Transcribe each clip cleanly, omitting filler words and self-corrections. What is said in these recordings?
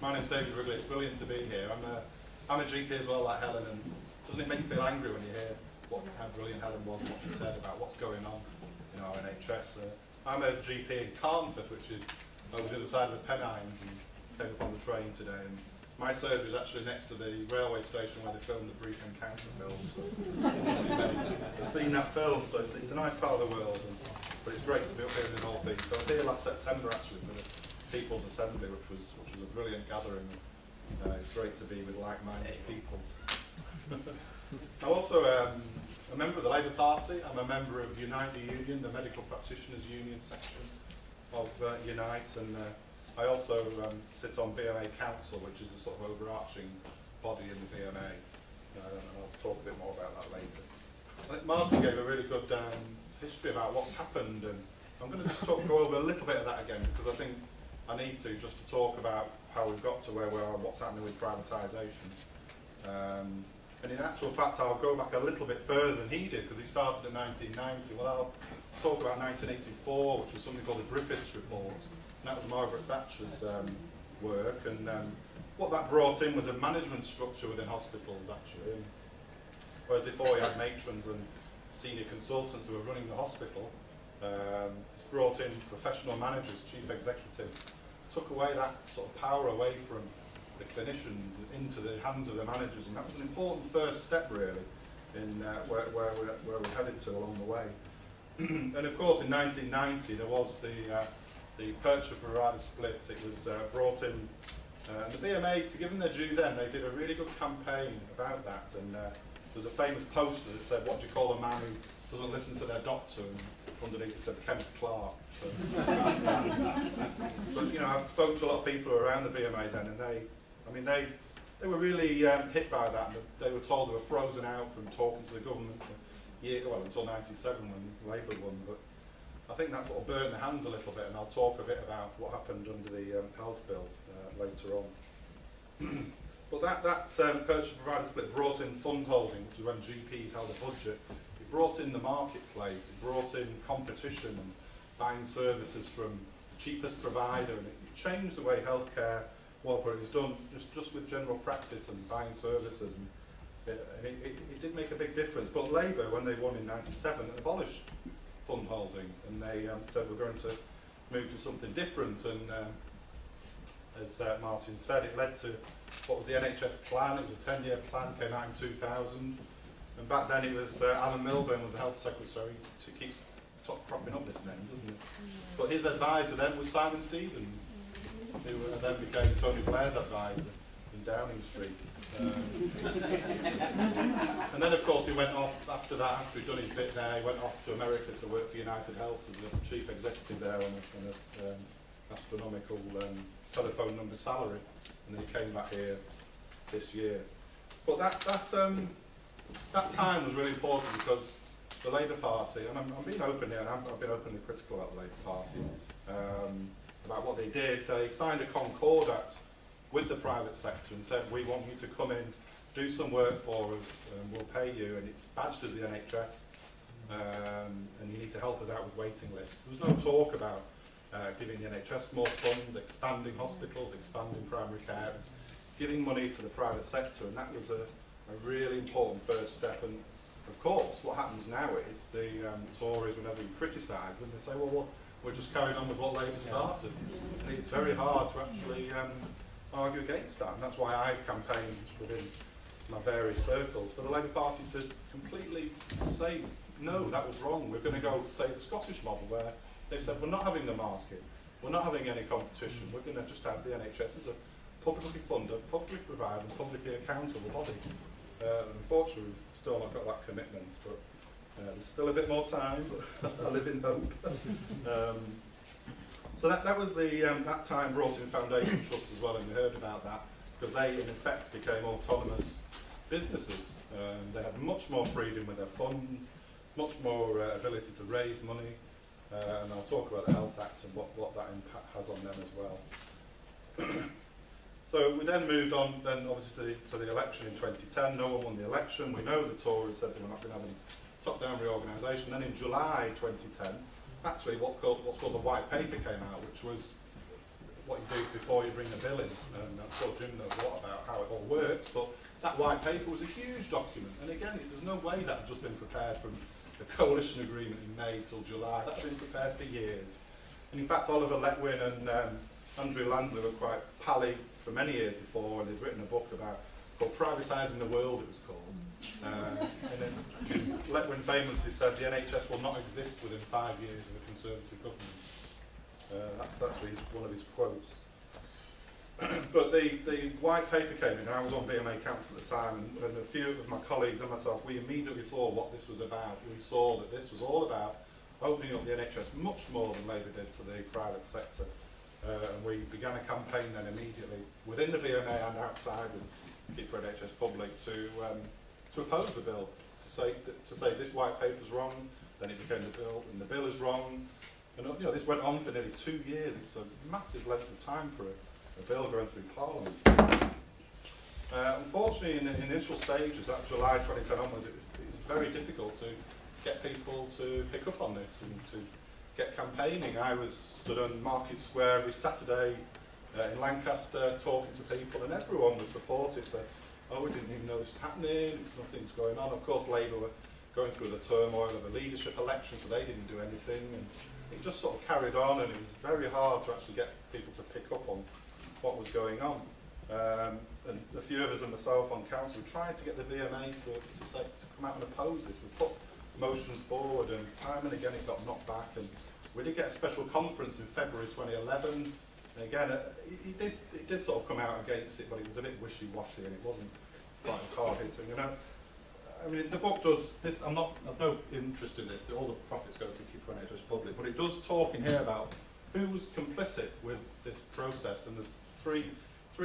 My name's David Wrigley. It's brilliant to be here. I'm a GP as well, like Helen, and doesn't it make you feel angry when you hear how brilliant Helen was and what she said about what's going on in our NHS? I'm a GP in Carnforth, which is over the other side of the Pennines, and came up on the train today. And my surgery is actually next to the railway station where they filmed the Brief Encounter film. So I've seen that film, so it's a nice part of the world. But it's great to be up here in the North East. So I was here last September actually for the People's Assembly, which was a brilliant gathering. It's great to be with like-minded people. I'm also a member of the Labour Party. I'm a member of Unite the Union, the Medical Practitioners Union section of Unite, and I also sit on BMA Council, which is a sort of overarching body in the BMA. And I'll talk a bit more about that later. I think Martin gave a really good history about what's happened, and I'm going to just go over a little bit of that again, because I think I need to, just to talk about how we've got to where we are and what's happening with privatisation. And in actual fact, I'll go back a little bit further than he did, because he started in 1990. Well, I'll talk about 1984, which was something called the Griffiths Report, and that was Margaret Thatcher's work, and what that brought in was a management structure within hospitals, actually. Whereas before you had matrons and senior consultants who were running the hospital, it's brought in professional managers, chief executives, took away that sort of power away from the clinicians into the hands of the managers, and that was an important first step really in where we're headed to along the way. And of course in 1990 there was the purchase provider split. It was brought in, and the BMA, to give them their due then, they did a really good campaign about that, and there was a famous poster that said, what do you call a man who doesn't listen to their doctor, and underneath it said Kenneth Clark. So, but you know, I've spoken to a lot of people around the BMA then, and they were really hit by that. And they were told they were frozen out from talking to the government for years, well, until '97 when Labour won. But I think that sort of burnt their hands a little bit, and I'll talk a bit about what happened under the health bill later on. But that purchase provider split brought in fund holding, which is when GPs held a budget. It brought in the marketplace, it brought in competition and buying services from the cheapest provider, and it changed the way healthcare was, but it was done just with general practice and buying services, and it did make a big difference. But Labour, when they won in '97, abolished fund holding, and they said we're going to move to something different, and as Martin said, it led to what was the NHS plan. It was a 10-year plan, came out in 2000, and back then it was Alan Milburn was the health secretary. It keeps cropping up this name, doesn't it? But his advisor then was Simon Stevens, who then became Tony Blair's advisor in Downing Street. And then of course he went off after that, after he'd done his bit there, he went off to America to work for United Health as the chief executive there on an astronomical telephone number salary, and then he came back here this year. But that time was really important, because the Labour Party, and I'm being open here, and I've been openly critical about the Labour Party, about what they did. They signed a concordat with the private sector and said, we want you to come in, do some work for us, and we'll pay you, and it's badged as the NHS, and you need to help us out with waiting lists. There was no talk about giving the NHS more funds, expanding hospitals, expanding primary care, giving money to the private sector, and that was a really important first step. And of course, what happens now is the Tories, whenever you criticise them, they say, well, we're just carrying on with what Labour started. And it's very hard to actually argue against that, and that's why I've campaigned within my various circles for the Labour Party to completely say, no, that was wrong. We're going to go, say, the Scottish model, where they've said, we're not having the market, we're not having any competition, we're going to just have the NHS as a publicly funded, publicly provided, and publicly accountable body. Unfortunately, we've still not got that commitment, but there's still a bit more time, but I live in hope. So that was that time brought in Foundation Trust as well, and we heard about that, because they in effect became autonomous businesses. They had much more freedom with their funds, much more ability to raise money, and I'll talk about the Health Act and what that impact has on them as well. So we then moved on, then obviously to the election in 2010. No one won the election. We know the Tories said they were not going to have any top-down reorganisation. Then in July 2010, actually what's called the White Paper came out, which was what you do before you bring a bill in, and I'm sure Jim knows a lot about how it all works, but that white paper was a huge document, and again, there's no way that had just been prepared from the coalition agreement in May till July. That had been prepared for years. And in fact, Oliver Letwin and Andrew Lansley were quite pally for many years before, and they'd written a book called Privatising the World, it was called. And then Letwin famously said the NHS will not exist within 5 years of a Conservative government. That's actually one of his quotes. But the white paper came in, and I was on BMA Council at the time, and a few of my colleagues and myself, we immediately saw what this was about. We saw that this was all about opening up the NHS much more than Labour did to the private sector. And we began a campaign then immediately within the BMA and outside with Keep NHS Public to oppose the bill, to say this white paper's wrong, then it became the bill, and the bill is wrong. And this went on for nearly 2 years. It's a massive length of time for a bill going through Parliament. Unfortunately, in the initial stages, that July 2010 onwards, it was very difficult to get people to pick up on this and to get campaigning. I was stood on Market Square every Saturday in Lancaster talking to people, and everyone was supportive. So, oh, we didn't even know this was happening, nothing's going on. Of course, Labour were going through the turmoil of a leadership election, so they didn't do anything. And it just sort of carried on, and it was very hard to actually get people to pick up on what was going on. And a few of us and myself on council were trying to get the BMA to come out and oppose this. We put motions forward, and time and again it got knocked back. And we did get a special conference in February 2011. And again, it did sort of come out against it, but it was a bit wishy-washy, and it wasn't quite hard-hitting. I mean, the book does this. I've no interest in this. All the profits go to Keep NHS Public, but it does talk in here about who was complicit with this process. And there's three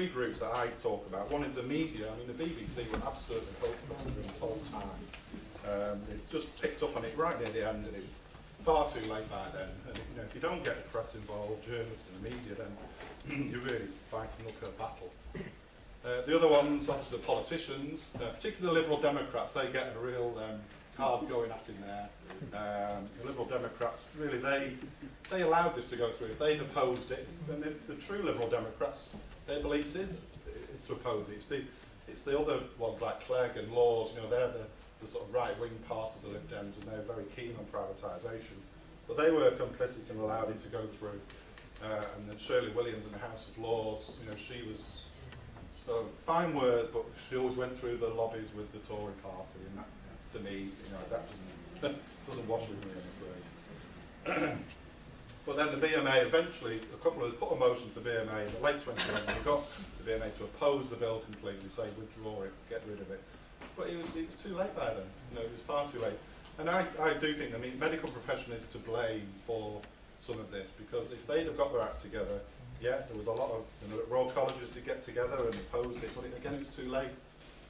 groups that I talk about. One is the media. I mean, the BBC were absolutely hopeless during the whole time. It just picked up on it right near the end, and it was far too late by then. And if you don't get the press involved, journalists and the media, then you're really fighting an uphill battle. The other ones, obviously the politicians, particularly the Liberal Democrats, they get a real card going at in there. The Liberal Democrats, really, they allowed this to go through. If they'd opposed it, then the true Liberal Democrats, their beliefs is to oppose it. It's the other ones like Clegg and Laws, they're the sort of right-wing part of the Lib Dems, and they're very keen on privatisation. But they were complicit and allowed it to go through. And then Shirley Williams in the House of Lords, she was fine words, but she always went through the lobbies with the Tory party, and that, to me, that doesn't wash with me, I'm afraid. But then the BMA eventually, a couple of us put a motion to the BMA in the late 2011. We got the BMA to oppose the bill completely, say withdraw it, get rid of it. But it was too late by then. It was far too late. And I do think, medical profession is to blame for some of this, because if they'd have got their act together, yeah, there was a lot of Royal Colleges to get together and oppose it, but again, it was too late.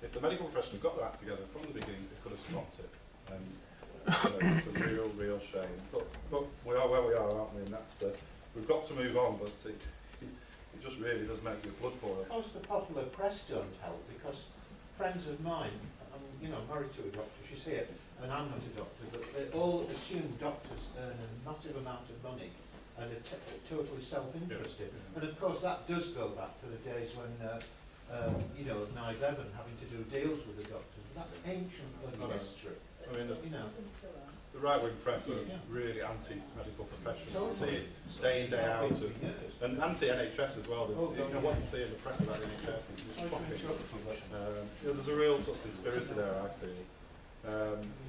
If the medical profession had got their act together from the beginning, they could have stopped it. And it's a real shame. But we are where we are, aren't we? And that's we've got to move on, but it just really does make your blood boil. Of course, the popular press don't help, because friends of mine, I'm married to a doctor, she's here, and I'm not a doctor, but they all assume doctors earn a massive amount of money and are totally self-interested. And of course, that does go back to the days when, 9/11, having to do deals with the doctors. That's ancient history. The right-wing press are really anti-medical professionals. You see it day in, day out, and anti-NHS as well. What you see in the press about the NHS is shocking. There's a real sort of conspiracy there, I feel.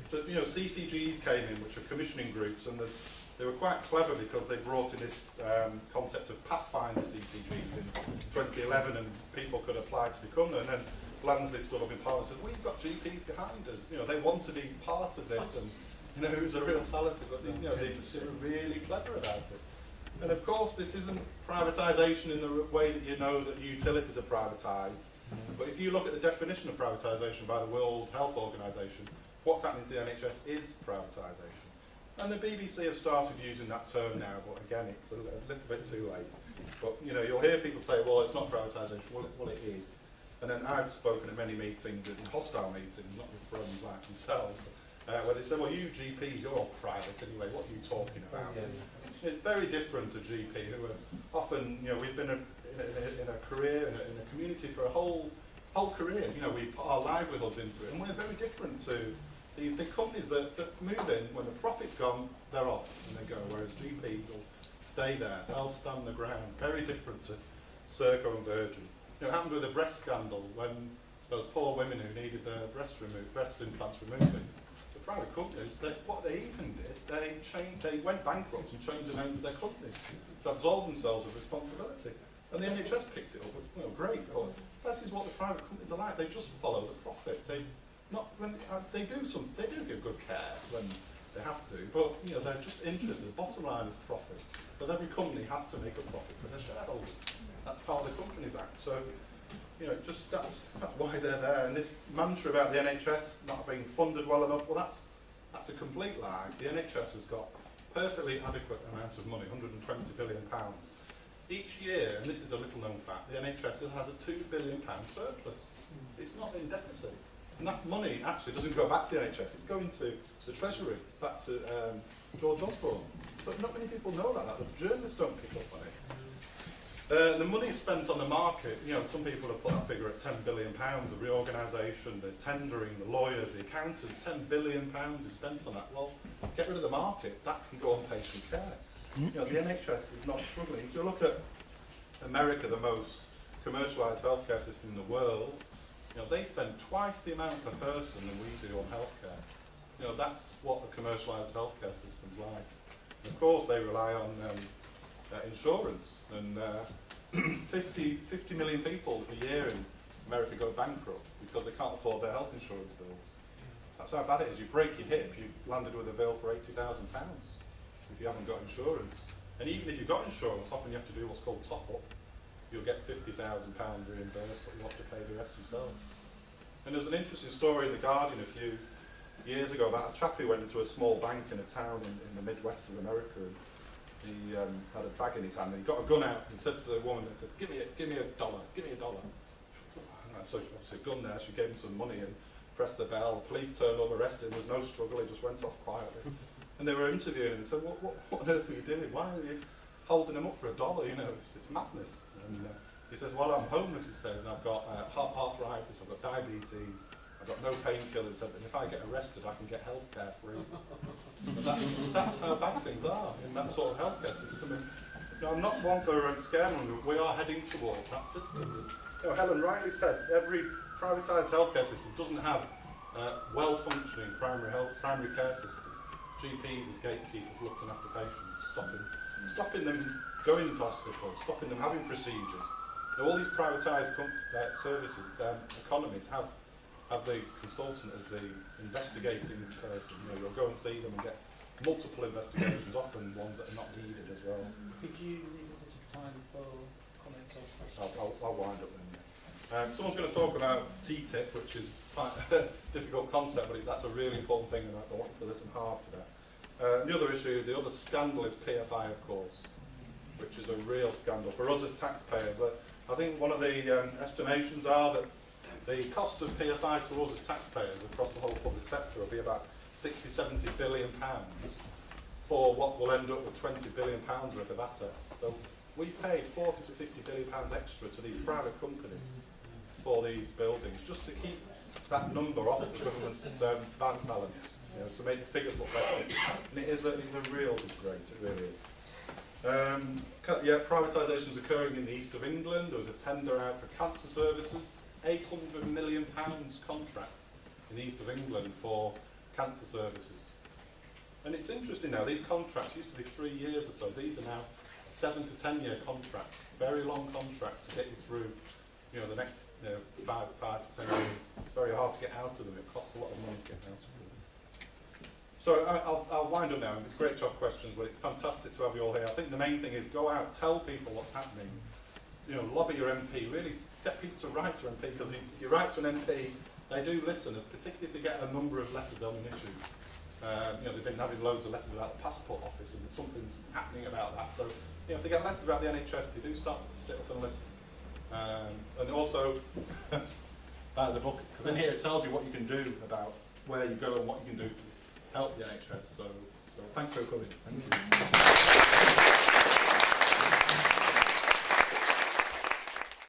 But CCGs came in, which are commissioning groups, and they were quite clever because they brought in this concept of Pathfinder CCGs in 2011, and people could apply to become them. And then Lansley stood up in Parliament and said, "We've got GPs behind us. They want to be part of this." And it was a real fallacy, but they were really clever about it. And of course, this isn't privatisation in the way that that utilities are privatised. But if you look at the definition of privatisation by the World Health Organization, what's happening to the NHS is privatisation. And the BBC have started using that term now, but again, it's a little bit too late. But you'll hear people say, "Well, it's not privatisation." Well, it is. And then I've spoken at many meetings, in hostile meetings, not with friends like themselves, where they say, "Well, you GPs, you're all private anyway. What are you talking about?" It's very different to GP, who are often, we've been in a career, in a community for a whole career. We put our livelihoods into it, and we're very different to these big companies that move in. When the profit's gone, they're off and they go, whereas GPs will stay there, they'll stand the ground. Very different to Serco and Virgin. It happened with the breast scandal when those poor women who needed their breast implants removing. The private companies, what they even did, they went bankrupt and changed the name of their company to absolve themselves of responsibility. And the NHS picked it up. Great. But this is what the private companies are like. They just follow the profit. They do give good care when they have to, but they're just interested. The bottom line is profit, because every company has to make a profit for their shareholders. That's part of the Companies Act. So, that's why they're there. And this mantra about the NHS not being funded well enough, well, that's a complete lie. The NHS has got perfectly adequate amounts of money, £120 billion. Each year, and this is a little known fact, the NHS has a £2 billion surplus. It's not in deficit. And that money actually doesn't go back to the NHS, it's going to the Treasury, back to George Osborne. But not many people know about that. The journalists don't pick up on it. The money spent on the market, some people have put that figure at £10 billion, the reorganisation, the tendering, the lawyers, the accountants, £10 billion is spent on that. Well, get rid of the market, that can go on patient care. The NHS is not struggling. If you look at America, the most commercialised healthcare system in the world, they spend twice the amount per person than we do on healthcare. That's what a commercialised healthcare system's like. And of course, they rely on insurance, and 50 million people a year in America go bankrupt because they can't afford their health insurance bills. That's how bad it is. You break your hip, you've landed with a bill for £80,000 if you haven't got insurance. And even if you've got insurance, often you have to do what's called top-up. You'll get £50,000 reimbursed, but you have to pay the rest yourself. And there's an interesting story in The Guardian a few years ago about a chap who went into a small bank in a town in the Midwest of America, and he had a bag in his hand, and he got a gun out and said to the woman, he said, give me a dollar. And so obviously a gun there, she gave him some money and pressed the bell. Police turned up, arrested him, there was no struggle, he just went off quietly. And they were interviewing him and said, what on earth are you doing? Why are you holding him up for $1? It's madness. And he says, well, I'm homeless, he said, and I've got arthritis, I've got diabetes, I've got no painkillers, and if I get arrested, I can get healthcare free. That's how bad things are in that sort of healthcare system. And, I'm not one for scaring them, we are heading towards that system. Helen rightly said, every privatised healthcare system doesn't have a well-functioning primary care system. GPs as gatekeepers looking after patients, stopping them going into hospital, stopping them having procedures. All these privatised services, economies have the consultant as the investigating person. You'll go and see them and get multiple investigations, often ones that are not needed as well. Could you leave a bit of time for comments or questions? I'll wind up then. Someone's going to talk about TTIP, which is quite a difficult concept, but that's a really important thing, and I want to listen hard to that. The other issue, the other scandal is PFI, of course, which is a real scandal for us as taxpayers. I think one of the estimations are that the cost of PFI to us as taxpayers across the whole public sector will be about 60–70 billion pounds for what will end up with 20 billion pounds worth of assets. So we pay 40–50 billion pounds extra to these private companies for these buildings just to keep that number off the government's bank balance, to make the figures look better. And it is a real disgrace, it really is. Privatisation is occurring in the east of England. There was a tender out for cancer services, £800 million contract in the east of England for cancer services. And it's interesting now, these contracts used to be 3 years or so. These are now 7 to 10 year contracts, very long contracts to get you through the next 5 to 10 years. It's very hard to get out of them. It costs a lot of money to get out of them. So I'll wind up now. It's great to have questions, but it's fantastic to have you all here. I think the main thing is go out, tell people what's happening. Lobby your MP. Really get people to write to MP, because if you write to an MP, they do listen, and particularly if they get a number of letters on an issue. They've been having loads of letters about the passport office, and something's happening about that. So if they get letters about the NHS, they do start to sit up and listen. And also about the book, because in here it tells you what you can do about where you go and what you can do to help the NHS. So thanks for coming. Thank you.